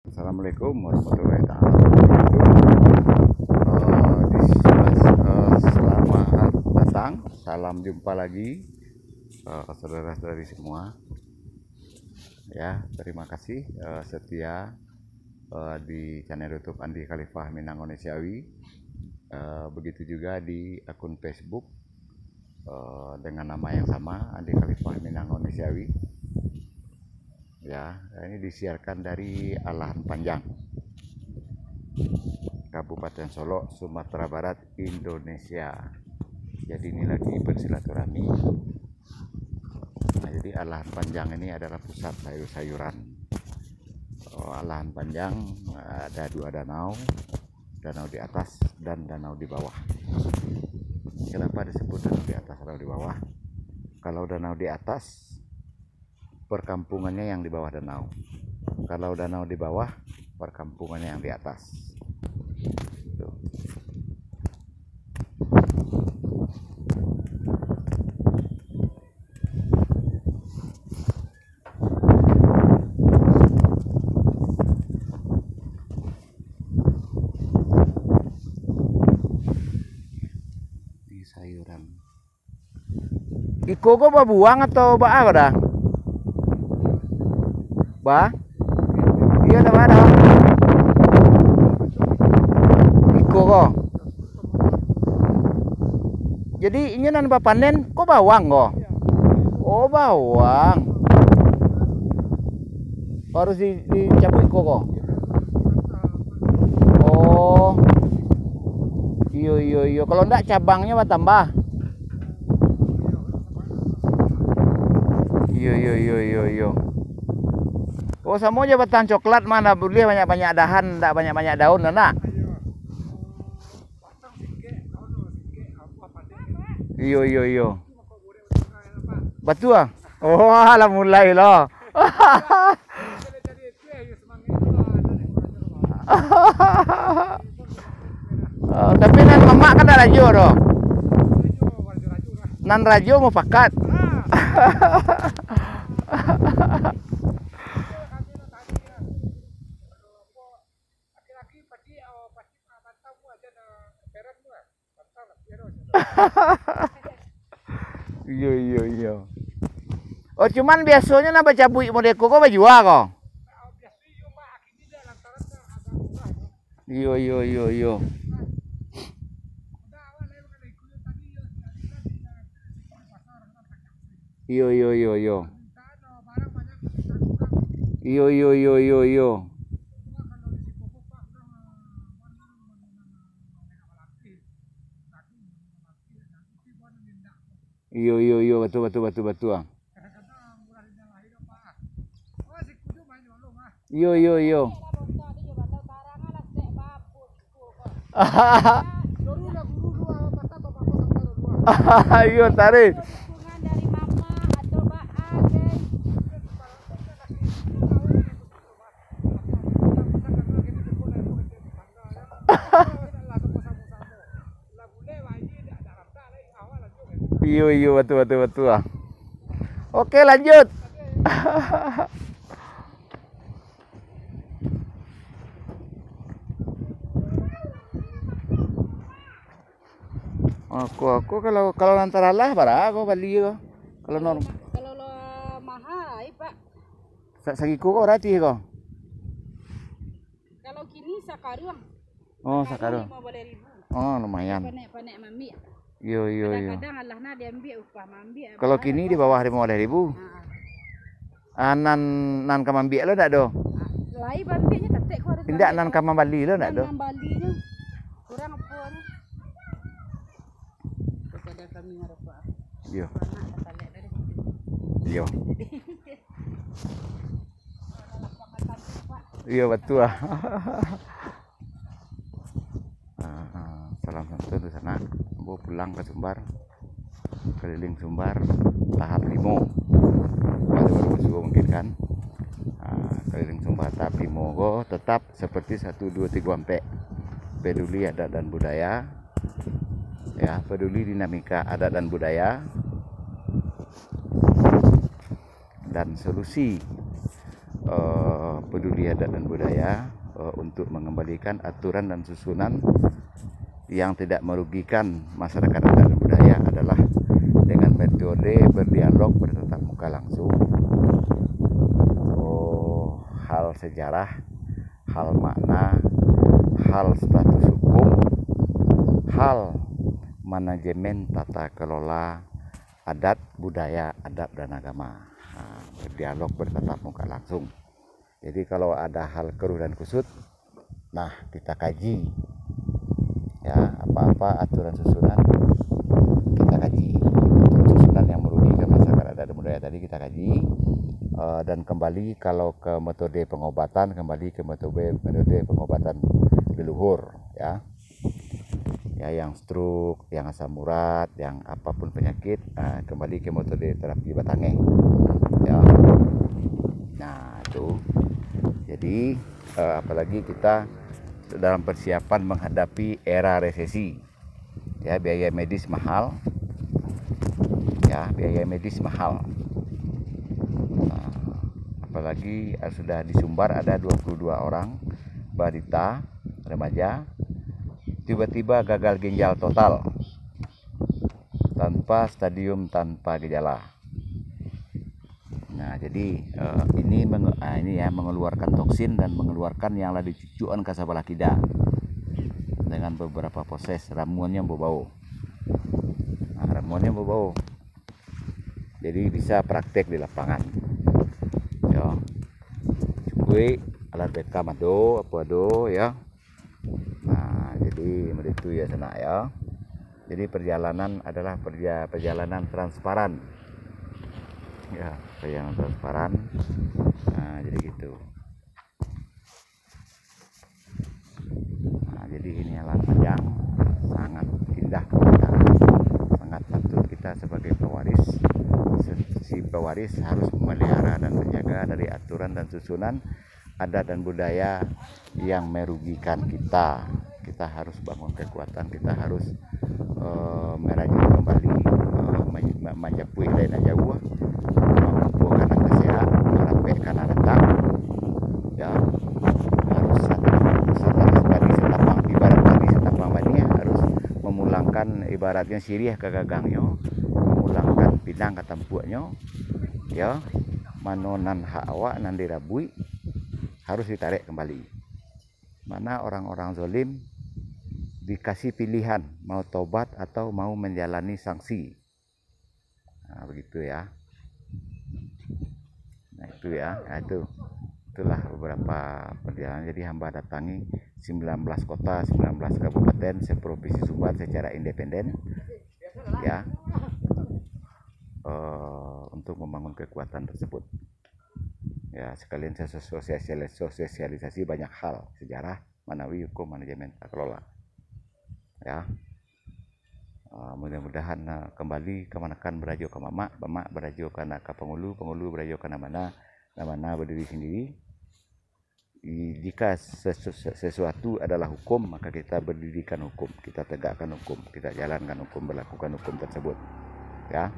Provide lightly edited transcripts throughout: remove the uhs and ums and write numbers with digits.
Assalamualaikum warahmatullahi taala wabarakatuh. Selamat datang, salam jumpa lagi saudara-saudari semua. Ya, terima kasih setia di channel YouTube Andi Khalifah Minang Onesiawi. Begitu juga di akun Facebook dengan nama yang sama, Andi Khalifah Minang Onesiawi. Ya, ini disiarkan dari Alahan Panjang, Kabupaten Solo, Sumatera Barat, Indonesia. Jadi ini lagi bersilaturahmi. Nah, jadi Alahan Panjang ini adalah pusat sayur-sayuran. Alahan Panjang ada dua danau, danau di atas dan danau di bawah. Kenapa disebut danau di atas, danau di bawah? Kalau danau di atas, perkampungannya yang di bawah danau. Kalau danau di bawah, perkampungannya yang di atas. Tuh. Ini sayuran. Iko kok buang atau apa dah? Ba? Iya sama ada. Iko kok. Jadi ini nan panen kok bawang kok. Oh bawang. Harus dicabut iko kok. Oh. Iyo. Kalau enggak cabangnya tambah. Iyo. Oh sama jabatan coklat mana boleh banyak-banyak dahan, enggak banyak-banyak daun nak. Iyo. Batu ah. Oh, alah mulai loh. Tapi nan mamak kan ada rajo doh. Nan rajo mau pakat. Iya. Oh cuman biasanya nak baca buik modeko kok baju kok. Iya. Iya. Iya, betul. Iya. Iya tarik. Iya, betul. Oke, lanjut. Aku kalau antara lah bara aku beli ko. Kalau normal. Kalau lo mahal, Pak. Sagiku kok rati ko. Kalau kini sakarung. Oh, sakarung. 15.000. Oh, lumayan. Panek mambi. Iya. Kadang-kadang Allahna diambil upah mambi. Kalau kini di bawah 15.000. Nan kamambi lo ndak do? Lai mambinya tetek ko harus. Tidak nan kamambali lo ndak do? Nan balinya kurang apa ni? Kepada kami harap Pak. Iya. Anak talek dari situ. Iya. Iya betul. Salam santun di sana. Mau pulang ke Sumbar, keliling Sumbar, tahap 5. Baru juga mungkin kan. Keliling Sumbar tahap 5 tetap seperti 1, 2, 3 sampai peduli adat dan budaya. Ya, peduli dinamika adat dan budaya. Dan solusi peduli adat dan budaya untuk mengembalikan aturan dan susunan yang tidak merugikan masyarakat adat dan budaya adalah dengan metode berdialog bertatap muka langsung. Hal sejarah, hal makna, hal status hukum, hal manajemen tata kelola adat, budaya, adab dan agama. Berdialog bertatap muka langsung. Jadi kalau ada hal keruh dan kusut, nah kita kaji ya, apa-apa aturan susunan kita kaji, aturan susunan yang merugikan masyarakat adat dan budaya tadi kita kaji. Dan kembali kalau ke metode pengobatan, kembali ke metode pengobatan leluhur ya. Ya, yang stroke, yang asam urat, yang apapun penyakit, kembali ke metode terapi Batange ya. Nah itu jadi apalagi kita dalam persiapan menghadapi era resesi ya, biaya medis mahal ya, biaya medis mahal. Apalagi sudah di Sumbar ada 22 orang balita remaja tiba-tiba gagal ginjal total tanpa stadium, tanpa gejala. Nah jadi ini ya mengeluarkan toksin dan mengeluarkan yang lagi cucuan ke sebelah kida dengan beberapa proses. Ramuannya berbau, ramuannya berbau, jadi bisa praktek di lapangan ya. Cukup alat bekam apa ya. Nah jadi begitu ya sana ya. Jadi perjalanan adalah perjalanan transparan ya, perjalanan transparan. Nah jadi gitu. Nah jadi ini alat panjang, sangat indah pemandangan, sangat patut kita sebagai pewaris, si pewaris harus memelihara dan menjaga dari aturan dan susunan adat dan budaya yang merugikan kita. Kita harus bangun kekuatan, kita harus merajut kembali majapui lain jauh, mengumpulkan kesehat, merapekkan datang ya. Harus bagi setapang, ibarat bagi setapang bani harus memulangkan ibaratnya siriah ke gagangnya, memulangkan pinang ke tampuknya ya. Manonan hak awak nan dirabui harus ditarik kembali. Mana orang-orang zalim dikasih pilihan mau tobat atau mau menjalani sanksi. Nah, begitu ya. Nah itu ya, itulah beberapa perjalanan. Jadi hamba datangi 19 kota, 19 kabupaten seprovinsi Sumbar secara independen ya, untuk membangun kekuatan tersebut. Ya sekalian saya sosialisasi banyak hal, sejarah, manawi, hukum, manajemen, tata kelola ya. Mudah-mudahan kembali kemanakan berajo ke mamak, mamak berajo ke anak ke pengulu, pengulu berajo ke mana berdiri sendiri. Jika sesuatu adalah hukum, maka kita berdirikan hukum, kita tegakkan hukum, kita jalankan hukum, berlakukan hukum tersebut ya.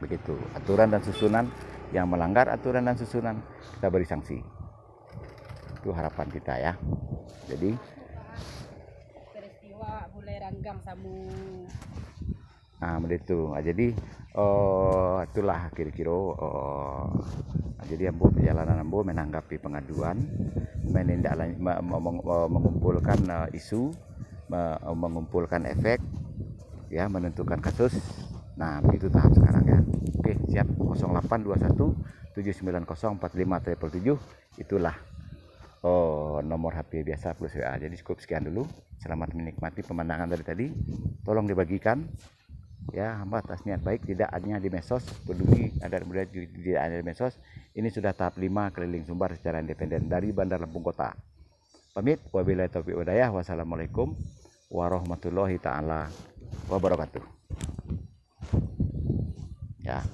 Begitu aturan dan susunan, yang melanggar aturan dan susunan kita beri sanksi. Itu harapan kita ya. Jadi peristiwa mulai ranggang samu. Nah begitu. Jadi itulah kira-kira. Jadi ambo perjalanan ambo menanggapi pengaduan, mengumpulkan isu, mengumpulkan efek, ya, menentukan kasus. Nah begitu tahap sekarang ya. Oke siap. 0821 790 45 itulah nomor HP biasa plus WA. Jadi cukup sekian dulu. Selamat menikmati pemandangan dari tadi. Tolong dibagikan ya, hamba atas niat baik, tidak hanya di medsos, peduli adat budaya tidak hanya di medsos. Ini sudah tahap 5 keliling Sumbar secara independen dari Bandar Lampung Kota. Pamit, wabillahi taufiq walhidayah. Wassalamualaikum warahmatullahi taala wabarakatuh. Ya.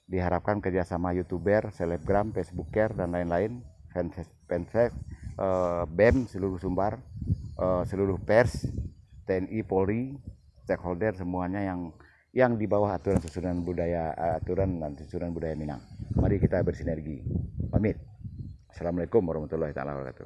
Diharapkan kerjasama YouTuber, selebgram, Facebooker dan lain-lain, fansets, BEM seluruh Sumbar, seluruh pers, TNI, Polri, stakeholder semuanya yang di bawah aturan dan susunan budaya Minang. Mari kita bersinergi. Pamit. Assalamualaikum warahmatullahi wabarakatuh.